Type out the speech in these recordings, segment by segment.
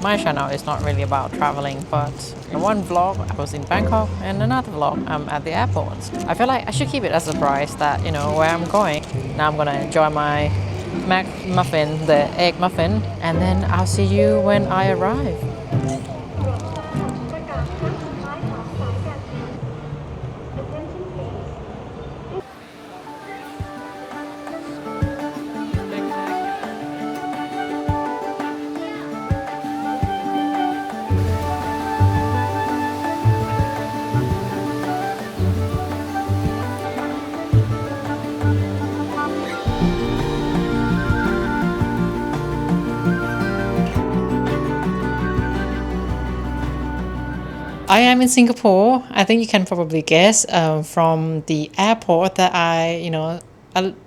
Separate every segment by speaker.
Speaker 1: my channel is not really about traveling, but in one vlog I was in Bangkok and another vlog I'm at the airport. I feel like I should keep it a surprise that, where I'm going. Now I'm gonna enjoy my Mac muffin, the egg muffin, and then I'll see you when I arrive. I am in Singapore. I think you can probably guess from the airport that I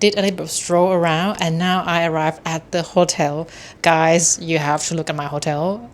Speaker 1: did a little bit of stroll around, and now I arrived at the hotel. Guys, you have to look at my hotel.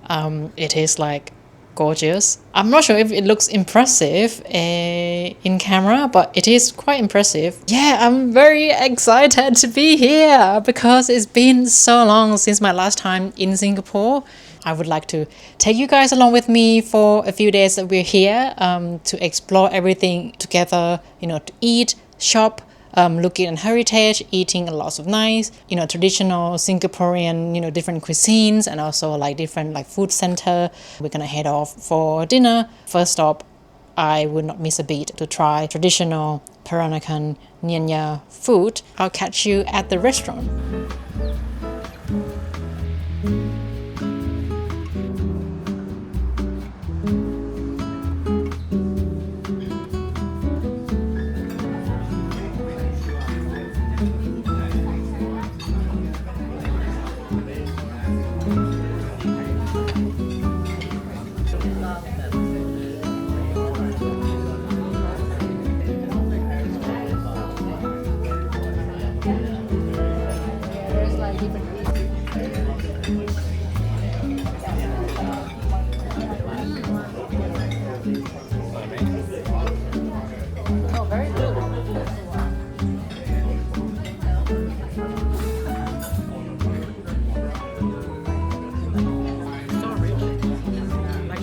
Speaker 1: It is like gorgeous. I'm not sure if it looks impressive in camera, but it is quite impressive. Yeah, I'm very excited to be here because it's been so long since my last time in Singapore. I would like to take you guys along with me for a few days that we're here to explore everything together, to eat, shop, looking at heritage, eating lots of nice, traditional Singaporean, different cuisines, and also like different like food center. We're gonna head off for dinner. First stop, I would not miss a beat to try traditional Peranakan Nyanya food. I'll catch you at the restaurant.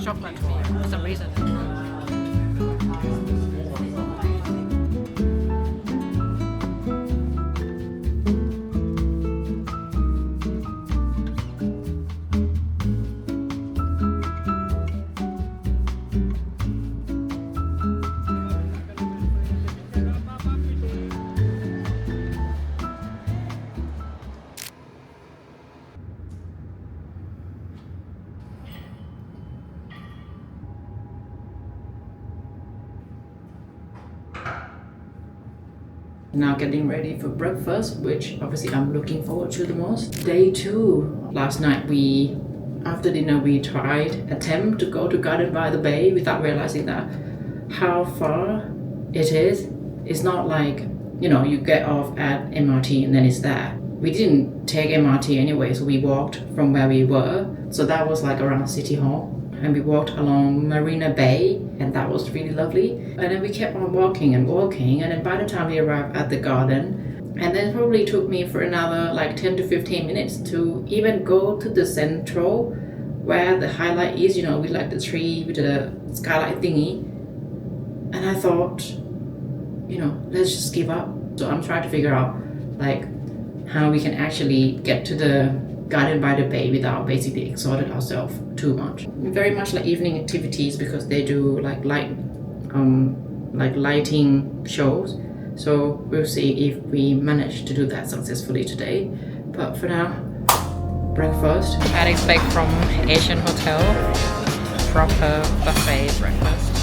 Speaker 1: For some reason. Now getting ready for breakfast, which obviously I'm looking forward to the most. Day 2. Last night after dinner we attempt to go to Garden by the Bay without realizing that how far it is. It's not like, you get off at MRT and then it's there. We didn't take MRT anyway, so we walked from where we were. So that was like around City Hall. And we walked along Marina Bay, and that was really lovely. And then we kept on walking, and then by the time we arrived at the garden, and then it probably took me for another like 10 to 15 minutes to even go to the central, where the highlight is, with like the tree, with the skylight thingy. And I thought, let's just give up. So I'm trying to figure out like how we can actually get to the Garden by the Bay without basically exhausting ourselves too much. Very much like evening activities because they do like lighting shows. So we'll see if we manage to do that successfully today. But for now, breakfast. I'd expect from Asian hotel, proper buffet breakfast.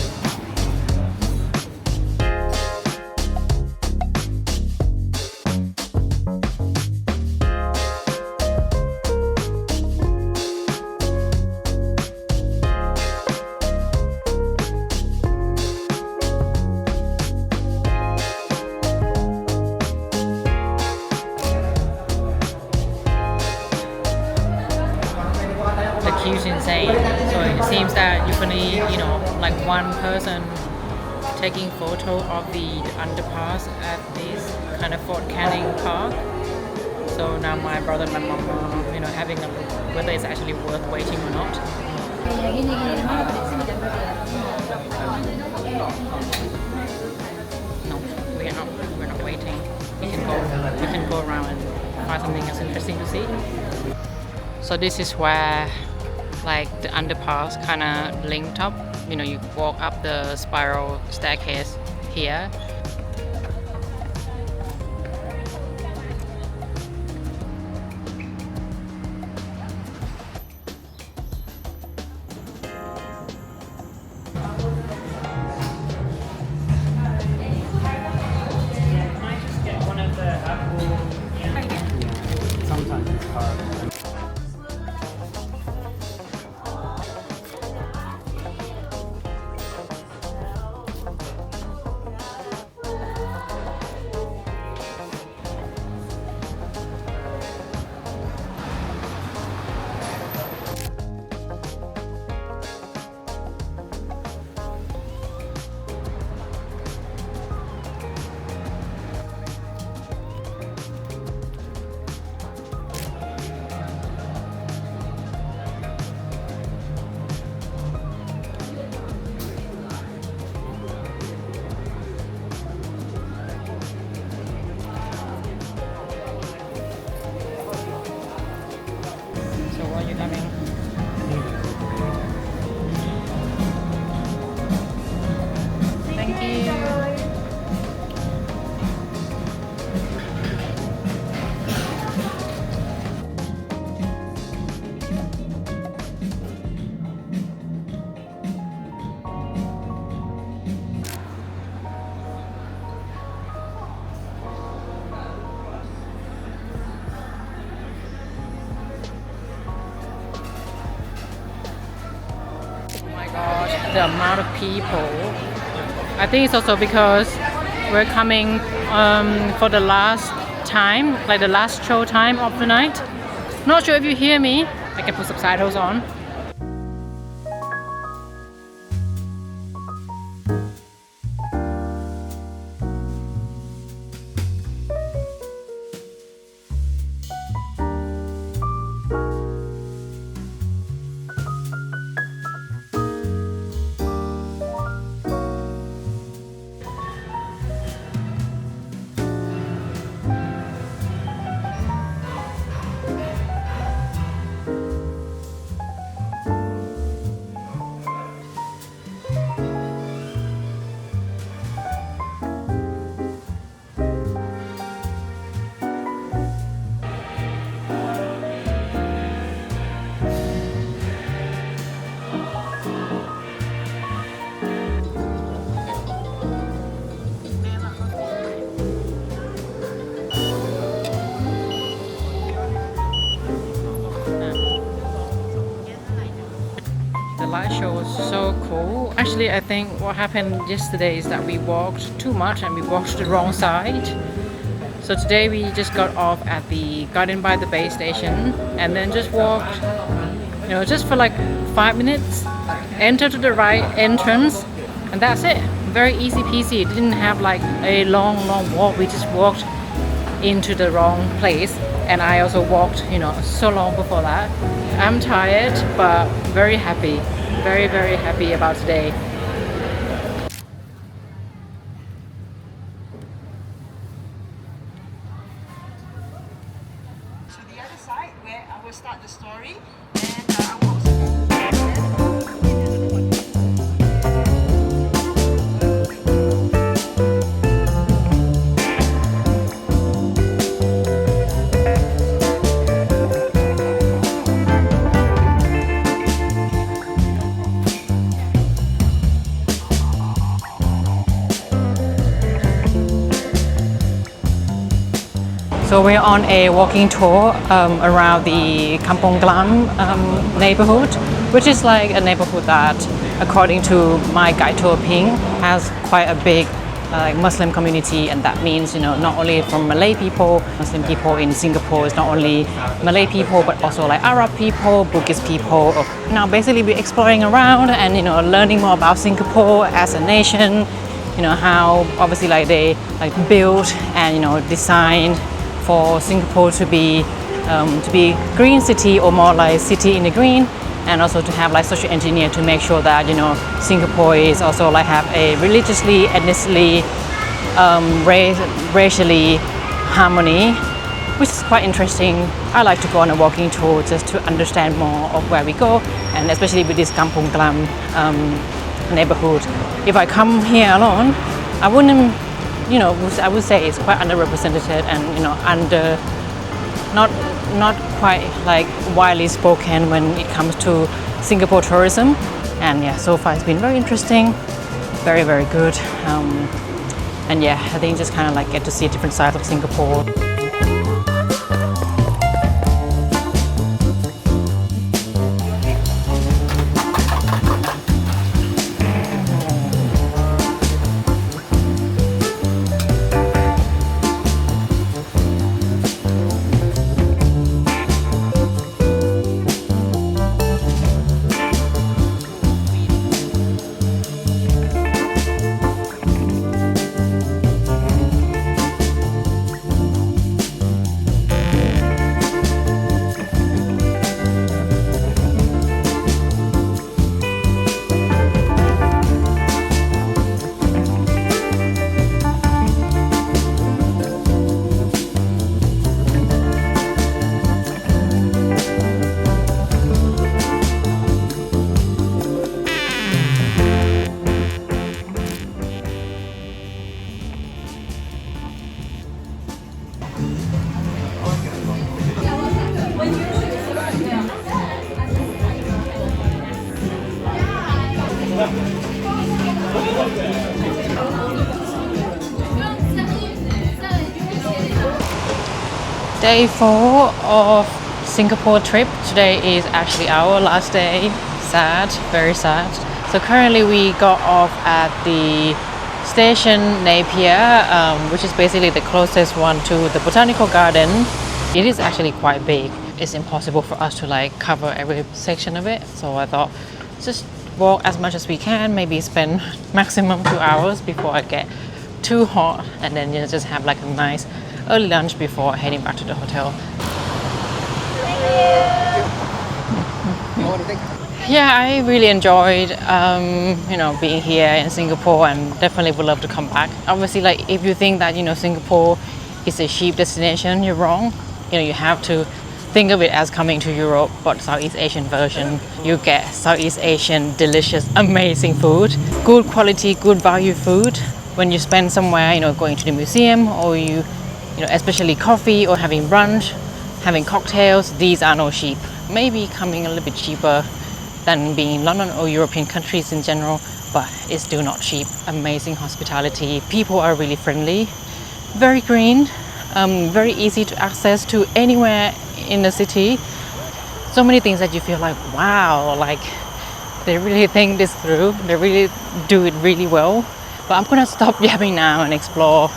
Speaker 1: Queue's insane. So it seems that you can need, like one person taking photo of the underpass at this kind of Fort Canning Park. So now my brother and my mom are, having a look whether it's actually worth waiting or not. No, we're not waiting. We can go around and find something else interesting to see. So this is where like the underpass kind of linked up. You walk up the spiral staircase here.
Speaker 2: Sometimes it's hard.
Speaker 1: The amount of people. I think it's also because we're coming for the last time, like the last show time of the night. Not sure if you hear me. I can put subtitles on. The light show was so cool. Actually, I think what happened yesterday is that we walked too much and we walked the wrong side. So today we just got off at the Garden by the Bay station and then just walked, just for like 5 minutes, enter to the right entrance, and that's it. Very easy peasy. It didn't have like a long walk. We just walked into the wrong place, and I also walked, so long before that. I'm tired, but very happy. Very, very happy about today.
Speaker 3: So the other side where I will start the story, and I will also
Speaker 1: So we're on a walking tour around the Kampong Glam neighbourhood, which is like a neighbourhood that, according to my guide tour Ping, has quite a big Muslim community, and that means not only from Malay people, Muslim people in Singapore is not only Malay people but also like Arab people, Buddhist people. Now basically we're exploring around and learning more about Singapore as a nation, how obviously they build and design
Speaker 2: for Singapore to be green city or more like city in the green, and also to have like social engineer to make sure that Singapore is also like have a religiously, ethnically, racially harmony, which is quite interesting. I like to go on a walking tour just to understand more of where we go, and especially with this Kampong Glam neighborhood. If I come here alone, I wouldn't, I would say it's quite underrepresented and not quite like widely spoken when it comes to Singapore tourism. And yeah, so far it's been very interesting, very, very good. And yeah, I think just kind of like get to see different sides of Singapore. Day 4 of Singapore trip. Today is actually our last day. Sad, very sad. So currently we got off at the station Napier, which is basically the closest one to the Botanical Garden. It is actually quite big. It's impossible for us to like cover every section of it. So I thought just walk as much as we can, maybe spend maximum 2 hours before I get too hot, and then just have like a nice early lunch before heading back to the hotel. Yeah, I really enjoyed being here in Singapore, and definitely would love to come back. Obviously, like if you think that Singapore is a cheap destination, you're wrong. You have to think of it as coming to Europe, but Southeast Asian version. You get Southeast Asian delicious, amazing food, good quality, good value food. When you spend somewhere, going to the museum, or especially coffee or having brunch, having cocktails, these are no cheap. Maybe coming a little bit cheaper than being in London or European countries in general, but it's still not cheap. Amazing hospitality, people are really friendly, very green, very easy to access to anywhere in the city. So many things that you feel like, wow, like they really think this through, they really do it really well. But I'm gonna stop yapping now and explore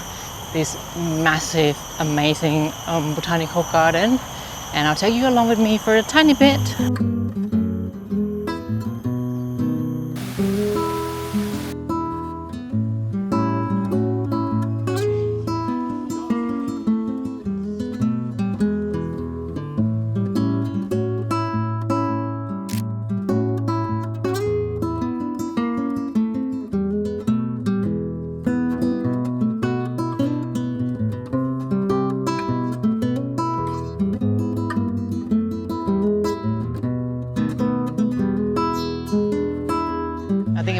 Speaker 2: this massive, amazing botanical garden, and I'll take you along with me for a tiny bit.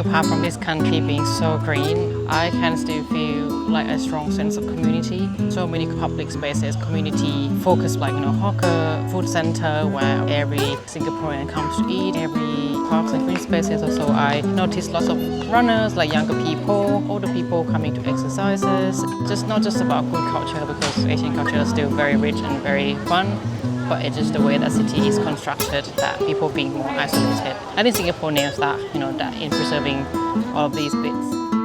Speaker 2: Apart from this country being so green, I can still feel like a strong sense of community. So many public spaces, community focused, like hawker, food center where every Singaporean comes to eat, every parks and green spaces. Also, I noticed lots of runners, like younger people, older people coming to exercises. Just not just about food culture, because Asian culture is still very rich and very fun, but it's just the way that city is constructed, that people being more isolated. I think Singapore nails that, that in preserving all of these bits.